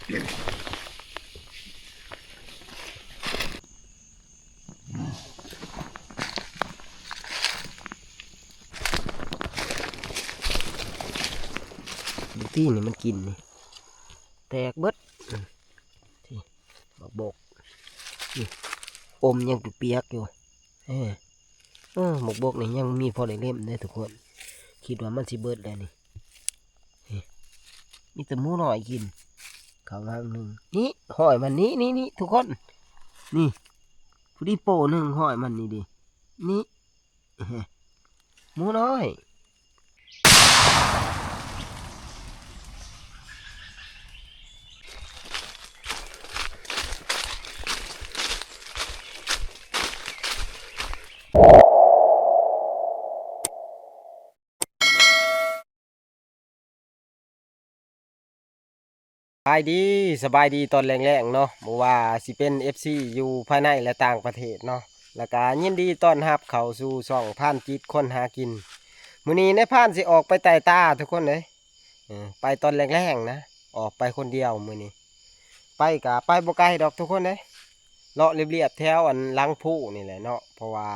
ที่นี่มันกินนี่แตกเบิดที่บกนี่อมยังเปียกอยู่หมกบกนี่ยังมีพอได้เล่มได้ทุกคนคิดว่ามันสิเบิดแล้วนี่มีแต่หมูน้อยกินข้าวหนึ่งนี่หอยมันนี่ทุกคนนี่ผู้ดีโปหนึ่งหอยมันนี่ดินี่หมูน้อยสบายดีตอนแรงๆเนาะบอกว่าสิเป็น FC อยู่ภายในและต่างประเทศเนาะแล้วก็ยินดีต้อนรับเข้าสู่ช่องพานจิตคนหากินมื้อนี้ในพานสิออกไปไต่ตาทุกคนเลยไปตอนแรงๆนะออกไปคนเดียวมื้อนี้ไปกับไปบ่ไกลดอกทุกคนเลยเลาะเรียบๆแถวอันหลังผู้นี่แหละเนาะเพราะว่า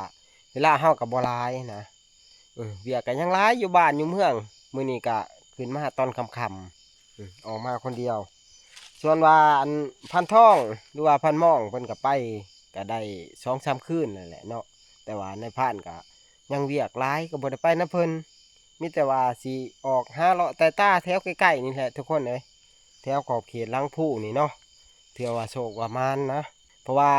เวลาเฮากับบ่หลายนะเวียกก็ยังหลายอยู่บ้านอยู่เมืองมื้อนี้ก็ขึ้นมาตอนค่ำๆออกมาคนเดียวส่วนว่าอันพันท่องหรือว่าพันม่องเพิ่นก็ไปก็ได้2-3คืนนั่นแหละเนาะแต่ว่าในพานก็ยังเวียกหลายก็บ่ได้ไปนะเพิ่นมีแต่ว่าสิออกหาเลาะแต่ตาแถวใกล้ๆนี่แหละทุกคนเอ้ยแถวขอบเขตลังผู้นี่เนาะเถื่อว่าโชคว่ามานนะเพราะว่า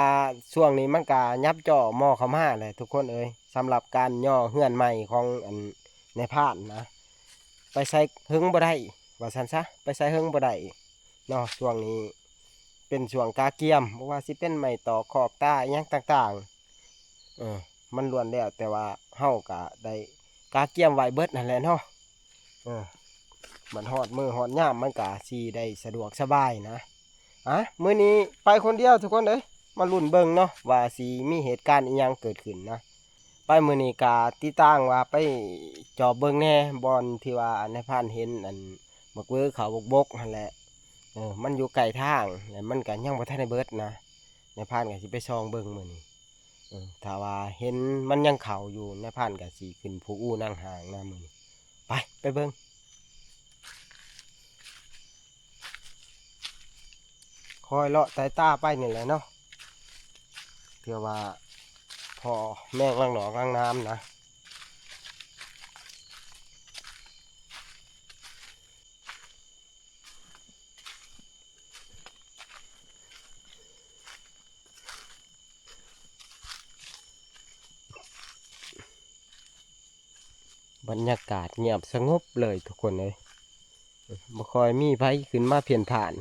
ช่วงนี้มันก็ยับจ่อหม้อเข้ามาแหละทุกคนเอ้ยสำหรับการย่อเฮือนใหม่ของอันในพานนะไปใส่หึงบ่ได้ว่าซั่นซะไปใส่หึงบ่ได้เนาะช่วงนี้เป็นช่วงกาเกียมเพราะว่าสิเป็นไม้ต่อขอบตาอิหยังต่างๆมันล้วนแล้วแต่ว่าเฮาก็ได้กาเกียมไว้เบิดนั่นแหละเนาะมันฮอดมือฮอดยามมันก็สิได้สะดวกสบายนะมื้อนี้ไปคนเดียวทุกคนเด้ยมาลุ้นเบิ่งเนาะว่าสิมีเหตุการณ์อิหยังเกิดขึ้นนะไปมื้อนี้ก็ติดตั้งว่าไปจอบเบิ่งแน่บอนที่ว่าในพานเห็นอันบักเวอเขาบกนั่นแหละมันอยู่ไกลทางแล้วมันก็ยังบ่ทันได้เบิดนะในพานก็สิไปซองเบิ่งมื้อนี้ถ้าว่าเห็นมันยังเข่าอยู่ในพานก็สิขึ้นผู้อู้นั่งห่างนะมื้อนี้ไปเบิ่งคอยเลาะสายตาไปนี่แหละเนาะเพื่อว่าพอแม่งล่างหนองล่างน้ำนะบรรยากาศเงียบสงบเลยทุกคนเลยบ่คอยมีไผขึ้นมาเพียนผ่าน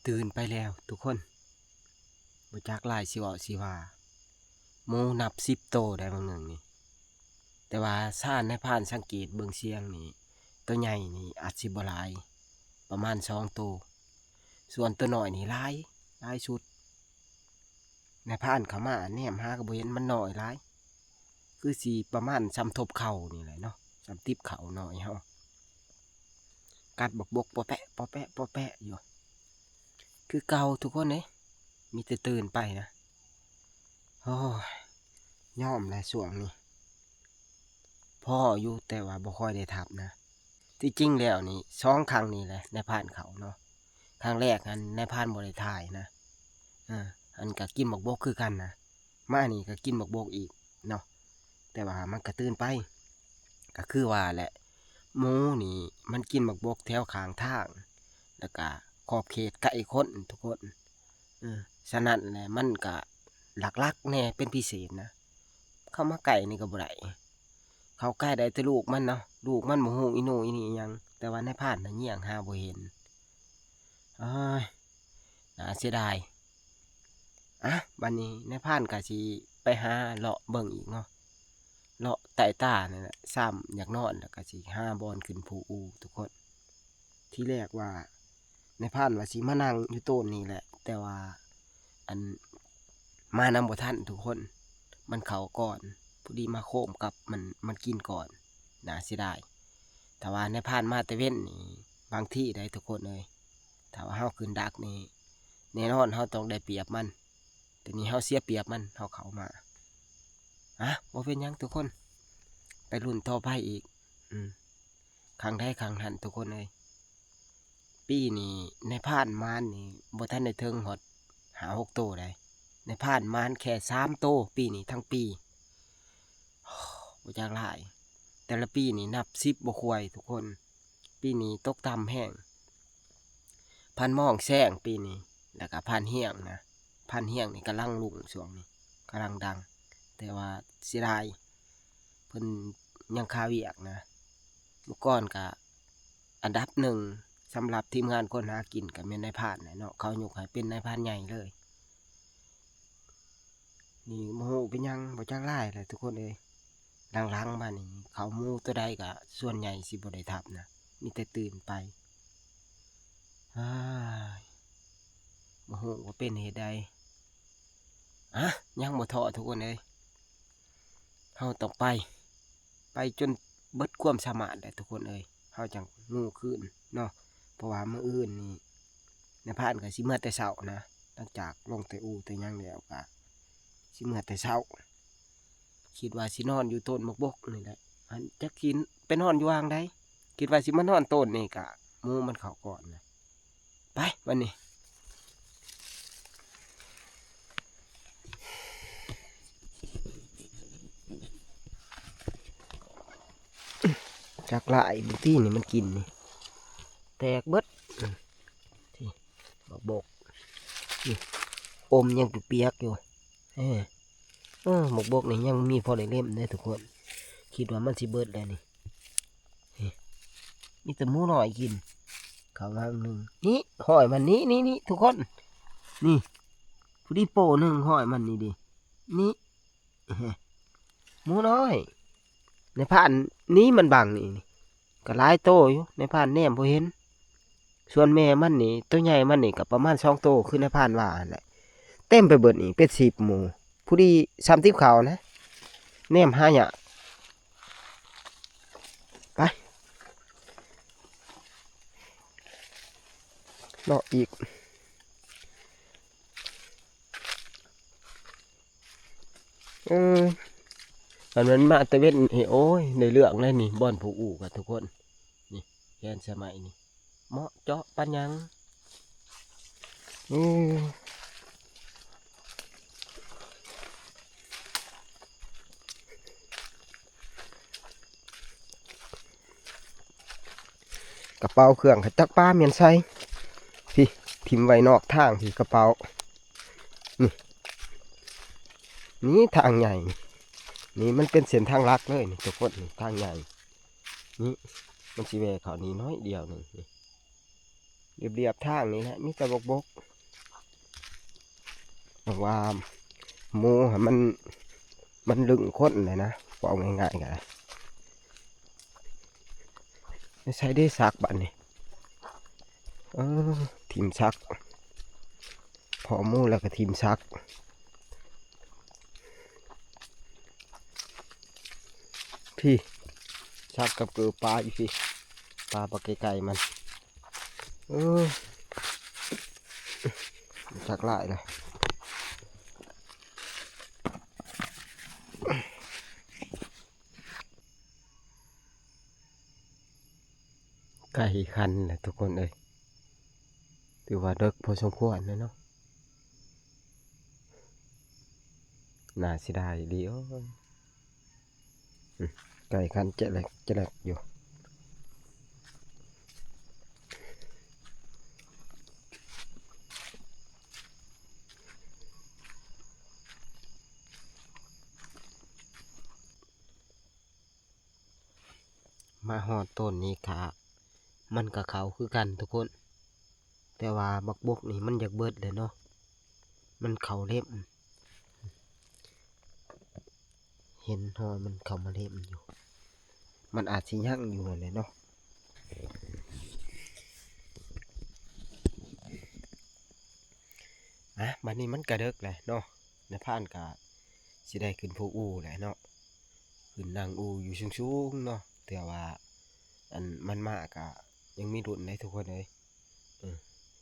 ตื่นไปแล้วทุกคนบ่จักหลายสิเว้าสิว่าหมูนับ10โตได้บางหนึ่งนี่แต่ว่าซ่านในผ่านสังเกตเบิ่งเสียงนี่ตัวใหญ่นี่อาจสิบ่หลายประมาณ2โตส่วนตัวน้อยนี่หลายสุดในผ่านเขามาแนมหาก็บ่เห็นมันน้อยหลายคือสิประมาณซ้ำทบเข่านี่แหละเนาะซ้ำติบเข่าน้อยเฮากัดบกปอแปะปอแปะปอแปะอยู่คือเก่าทุกคนเด้มีแต่ตื่นไปนะโอ้ยย่อมและส่วงนี้พ่ออยู่แต่ว่าบ่ค่อยได้ทับนะที่จริงแล้วนี่2ครั้งนี่แหละในผ่านเขาเนาะครั้งแรกอันในผ่านบ่ได้ถ่ายนะอันก็กินบักบกคือกันนะมานี่ก็กินบักบกอีกเนาะแต่ว่ามันก็ตื่นไปก็คือว่าแหละหมูนี่มันกินบักบกแถวข้างทางแล้วก็ขอบเขตใกล้คนทุกคนฉะนั้นแหละมันก็หลักๆแน่เป็นพิเศษนะเข้ามาไก่นี่ก็บ่ได้เขาใกล้ได้แต่ลูกมันเนาะลูกมันบ่ฮู้อีโน่อีนี่หยังแต่ว่าในผ่านน่ะเงี่ยงหาบ่เห็นอ้ายน่าเสียดายบัดนี้ในผ่านก็สิไปหาเลาะเบิ่งอีกเนาะเลาะใต้ตานั่นแหละซ้ำอยากนอนแล้วก็สิหาบอนขึ้นภูอูทุกคนที่แรกว่าในผ่านว่าสิมานั่งอยู่ต้นนี่แหละแต่ว่าอันมานำบ่ทันทุกคนมันเข้าก่อนพอดีมาโค้มกับมันกินก่อนน่าเสียดายแต่ว่าในผ่านมาแต่เว้นนี่บางที่ได้ทุกคนเลยถ้าว่าเฮาขึ้นดักนี่แน่นอนเฮาต้องได้เปรียบมันแต่นี่เฮาเสียเปรียบมันเฮาเข้ามาบ่เป็นหยังทุกคนไปรุ่นต่อไปอีกครั้งได้ครั้งหันทุกคนเลยปีนี้ในผ่านมานนี่บ่ทันได้ถึงฮอด5-6โตได้ในผ่านมานแค่3โตปีนี้ทั้งปีบ่จักหลายแต่ละปีนี่นับ10บ่ค่อยทุกคนปีนี้ตกต่ำแห้งพันหม้องแซงปีนี้แล้วก็พันเฮียงนะพันเฮียงนี่กำลังรุ่งช่วงนี้กำลังดังแต่ว่าเสียดายเพิ่นยังคาเวียกนะเมื่อก่อนก็อันดับ1สำหรับทีมงานคนหากินก็แม่นนายพรานเนาะเขายกให้เป็นนายพรานใหญ่เลยนี่โมโหเป็นยังบ่จักหลายเลยทุกคนเอ้ยหลังๆมานี่เขาหมู่ตัวใดก็ส่วนใหญ่สิบ่ได้ทับนะมีแต่ตื่นไปโมโหว่าเป็นเหตุใดยังบ่ท้อทุกคนเอ้ยเฮาต้องไปจนเบิดความสามารถได้ทุกคนเอ้ยเฮาจังงูขึ้นเนาะเพราะว่ามื้ออื่นนี่ในพานก็สิเมื่อแต่เช้านะหลังจากลงแต่อูแต่ยังแล้วก็สิเมื่อแต่เช้าคิดว่าสินอนอยู่ต้นมกบกนี่แหละอันจักกินไปนอนอยู่วางได้คิดว่าสิมานอนต้นนี่ก็หมูมันเข้าก่อนนะไปวันนี้จากหลายบางที่นี่มันกินนี่แตกเบิดที่บกนี่อมยังเปียกอยู่หมกบกนี่ยังมีพอได้เล่มได้ทุกคนคิดว่ามันสิเบิดแล้วนี่มีแต่หมูหน่อยกินเขาวางหนึ่งนี่หอยมันนี่ทุกคนนี่ผู้ดีโปหนึ่งหอยมันนี่ดินี่หมูน้อยในผ่านนี้มันบังนี่ก็หลายโตอยู่ในผ่านแนมพอเห็นส่วนแม่มันนี่ตัวใหญ่มันนี่กับประมาณ2โตคือในผ่านว่าแหละเต็มไปเบิดนี่เป็น10หมู่ผู้ดี30เขานะแนมหาหยะไปเลาะอีกมันมาตะเวนโอ้ยในเรื่องเลยนี่บ่อนผู้อู่กับทุกคนนี่แกนสมัยนี่เหมาะเจาะปัญญังกระเป๋าเครื่องจักป้าเมียนไซพี่ทิมไว้นอกทางพี่กระเป๋านี่ทางใหญ่นี่มันเป็นเส้นทางลักเลยนี่ทุกคนนี่ทางใหญ่นี่มันสิแวเขานี่น้อยเดียวหนึ่งนี่ เรียบๆทางนี้นะมีแต่บกบอกว่าหมูมันลึงค้นเลยนะบอกง่ายๆกันไม่ใช่ได้ซักบัดนี่เออทีมซักพอหมูแล้วก็ทีมซักพี่ซักกับเกลือปลาอยู่พี่ปลาไก่มันเออซักหลายเลยไก่คันแหละทุกคนเอ้ยถือว่าเด็กพอสมควรเลยเนาะน่าเสียดายดีไก่คันเจ๊แหลกอยู่มาหอดต้นนี้ค่ะมันกับเขาคือกันทุกคนแต่ว่าบักบกนี่มันอยากเบิดเลยเนาะมันเขาเล็บเห็นหอมันเขามาเล็บอยู่มันอาจสิยั่งอยู่เลยเนาะบัดนี้มันกระเดิกเลยเนาะในผ่านกะสิได้ขึ้นภูอูแหละเนาะขึ้นนางอูอยู่สูงๆเนาะแต่ว่าอันมันมากะยังมีรุ่นในทุกคนเลย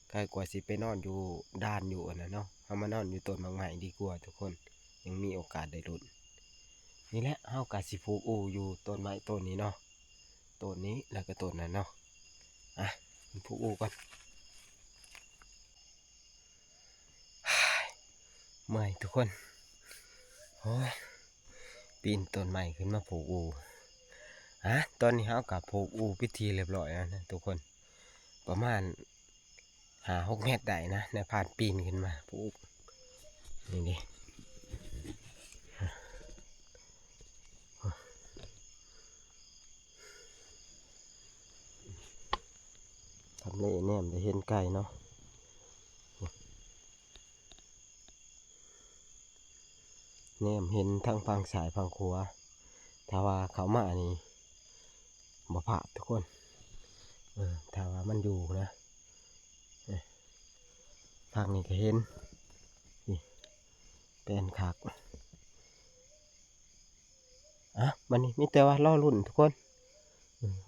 ใกล้กว่าสิไปนอนอยู่ด้านอยู่นะเนาะเอามานอนอยู่ต้นบางใหม่ดีกว่าทุกคนยังมีโอกาสได้รุ่นนี่แหละเฮากะสิภูอูอยู่ต้นไม้ต้นนี้เนาะต้นนี้แล้วก็ต้นนั้นเนาะภูอูก่อนเมื่อยทุกคนโอ้ยปีนต้นไม้ขึ้นมาผูกอูตอนนี้เฮากับผูกอูพิธีเรียบร้อยแล้วนะทุกคนประมาณ6 เมตรได้นะในผ่านปีนขึ้นมาผูกนี่ดิทำเลแนมได้เห็นไก่เนาะแนมเห็นทั้งฝั่งสายฝั่งขวาถ้าว่าเขามานี่บ่พลาดทุกคนถ้าว่ามันอยู่นะทางนี้ก็เห็นนี่เป็นคักมันนี่มีแต่ว่าล่อรุ่นทุกคน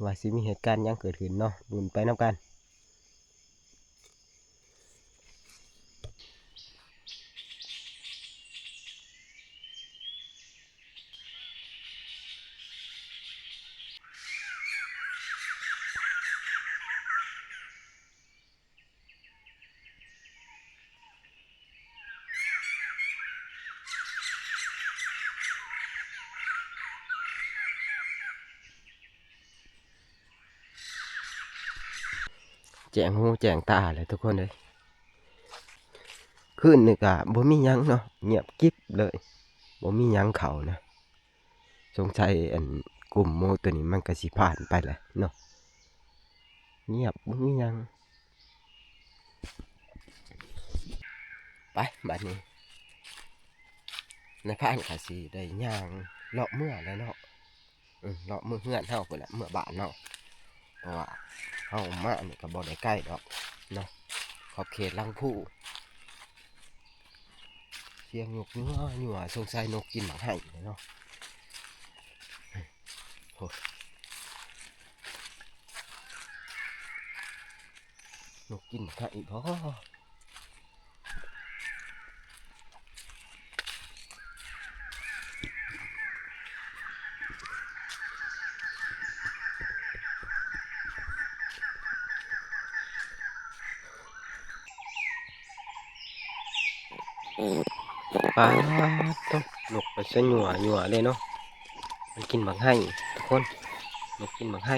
ว่าสิมีเหตุการณ์ยังเกิดขึ้นเนาะรุ่นไปน้ำกันแจงหูแจงตาเลยทุกคนเลยขึ้นนี่กะบ่มียังเนาะเงียบกิ๊บเลยบ่มียังเขานะสงสัยกลุ่มโมตัวนี้มันก็สิผ่านไปแหละเนาะเงียบบ่มียังไปบัดนี้ในพานขาสีได้ย่างเลาะเมื่อแล้วเนาะเลาะเมื่อเฮือนเฮาพุ่นแหละเมื่อบ้านเนาะเพราะว่าเฮามานี่ก็บ่ได้ใกล้ดอกเนาะขอบเขตลังผู้เสียงนกเนื้ออยู่สงสัยนกกินหมักไห้เนาะนกกินหมักไห้พอปลาต้องนกไปซะหนัวเลยเนาะมันกินหมักไห้ทุกคนนกกินหมักไห้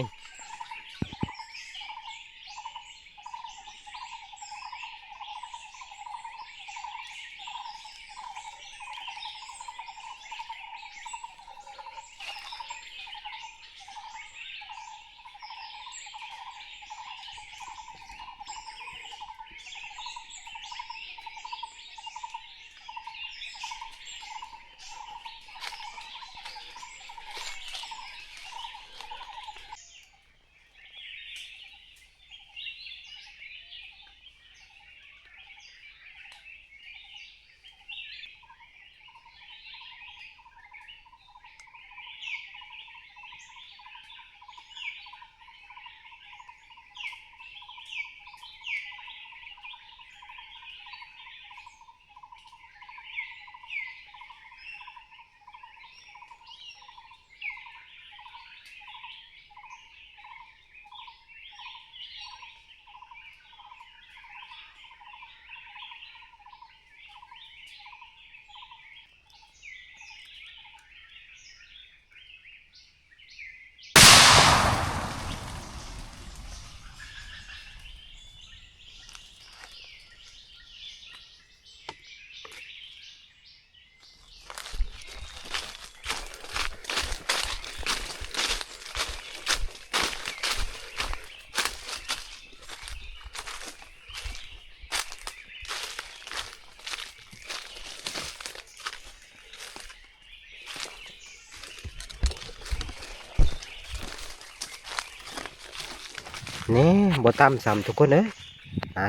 นี่บ่ตำซ้ำทุกคนเอ้ย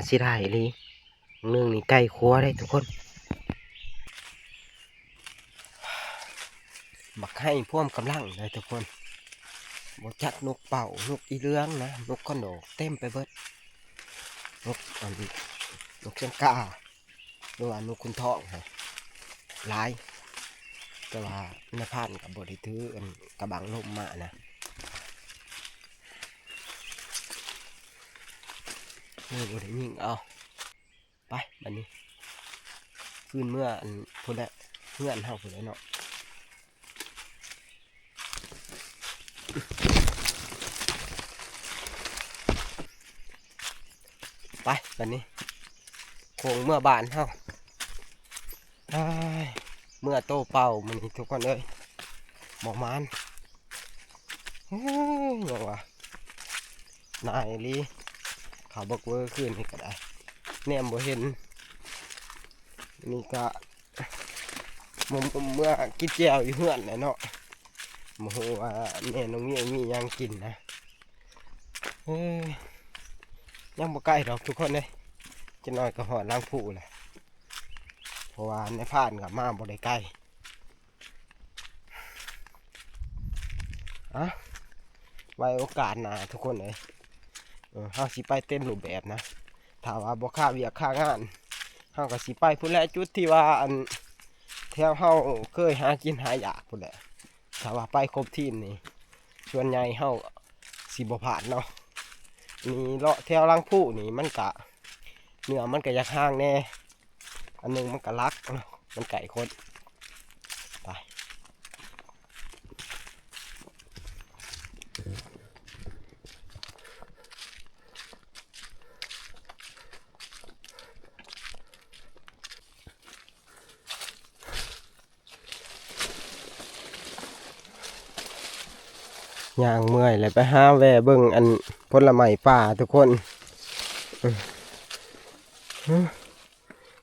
สิได้อีหลีเนื่องนี่ใกล้ครัวได้ทุกคนบักให้พ่วมกำลังเลยทุกคนบ่จักนกเป่านกอีเรืองนะนกกระโหนกเต็มไปเบิดนกนกเชียงกาหรือว่านกคุณทองฮะหลายแต่ว่าในพานกับบริถืออันกระบังลมมานะนี่บริยิงเอาไปบัดนี้ขึ้นเมื่ออันพุ่นแหละเพื่อนเฮาพุ่นแหละเนาะไปบัดนี้โคงเมื่อบานเฮาเมื่อโตเป่ามันทุกคนเอ้ยหมอกมันอย่างวะนายลีเขาบอกเวอร์ขึ้นนี่ก็ได้แนมบ่เห็นนี่ก็เมื่อกินแจวอยู่เพื่อนนะเนาะโมโหว่าแม่น้องมียังกินนะยังบ่ใกล้ดอกทุกคนเลยจะน้อยก็หอดล้างผู้แหละเพราะว่าในผ่านกับมาบ่ได้ใกล้ไว้โอกาสหน้าทุกคนเลยเฮาสิไปเต้นรูปแบบนะถ้าว่าบ่ค่าเวียกค่างานเฮาก็สิไปพุ่นแหละจุดที่ว่าอันแถวเฮาเคยหากินหาอยากพุ่นแหละถ้าว่าไปครบทีมนี่ส่วนใหญ่เฮาสิบ่ผ่านเนาะนี่เลาะแถวลังผู้นี่มันกะเนื้อมันก็อยากห่างแน่อันนึงมันก็รักมันไก่คนไปย่างเมื่อยเลยไปห้าแวเบิ่งอันผลไม้ป่าทุกคน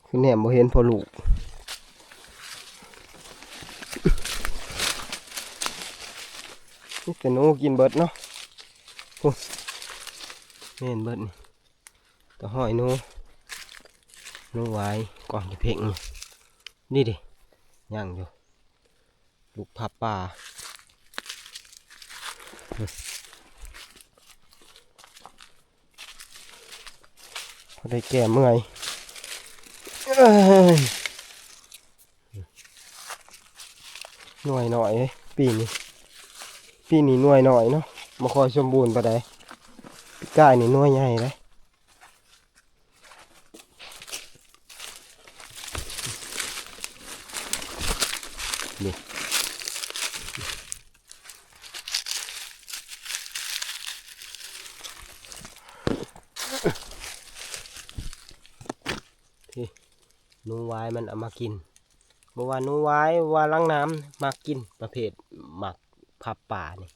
คือเนี่ยบ่เห็นพอลูกนี่แต่หนูกินเบิดเนาะเห็นเบิดนี่ตัวหอยหนูไว้ก่อนจะเพ่งนี่ดิย่างอยู่ลูกผับป่าพอได้แก่เมื่อยหน่วยหน่อยปีนี้หน่วยหน่อยเนาะมาคอยสมบูรณ์ปะได้ปีกายนี่หน่วยใหญ่เลยนี่หนูไว้มันเอามากินเมื่อวานหนูไว้ว่าล้างน้ำมากินประเภทหมักผับป่านี่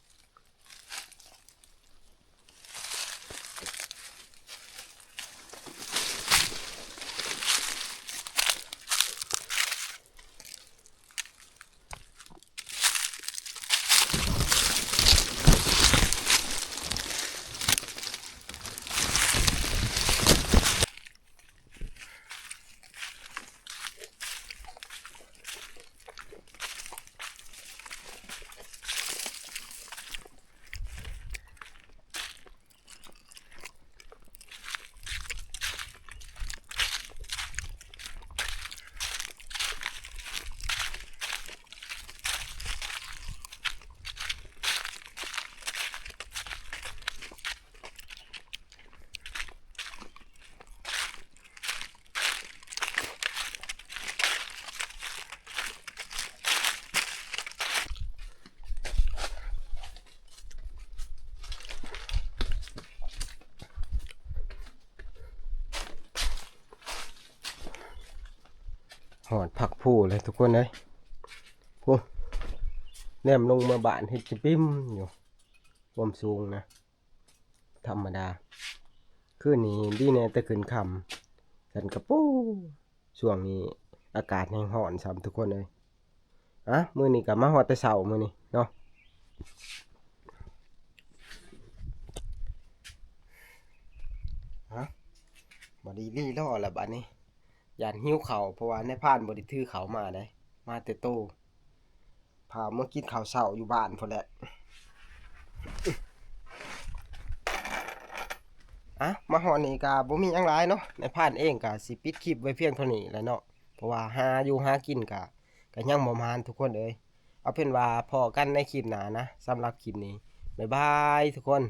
หอดผักผู้เลยทุกคนเลยผู้แนมลงมาบานเห็ดจิปิ้มอยู่ความสูงนะธรรมดาคืนนี้ดีแน่แต่คืนคำกันกระปูช่วงนี้อากาศแห้งห่อนซ้ำทุกคนเลยมื้อนี้กับมาหอดแต่เช้ามื้อนี้เนาะ บ่ได้รีรอแล้วบัดนี้ย่านหิวข้าวเพราะว่าในพานบ่ได้ถือข้าวมาได้มาแต่โตพามากินข้าวเช้าอยู่บ้านพุ่นแหละมาฮอดนี้ก็บ่มีหยังหลายเนาะในพานเองก็สิปิดคลิปไว้เพียงเท่านี้แหละเนาะเพราะว่าหาอยู่หากินก็ยังบ่มานทุกคนเอ้ยเอาเป็นว่าพอกันในคลิปหน้านะสำหรับคลิปนี้บ๊ายบายทุกคน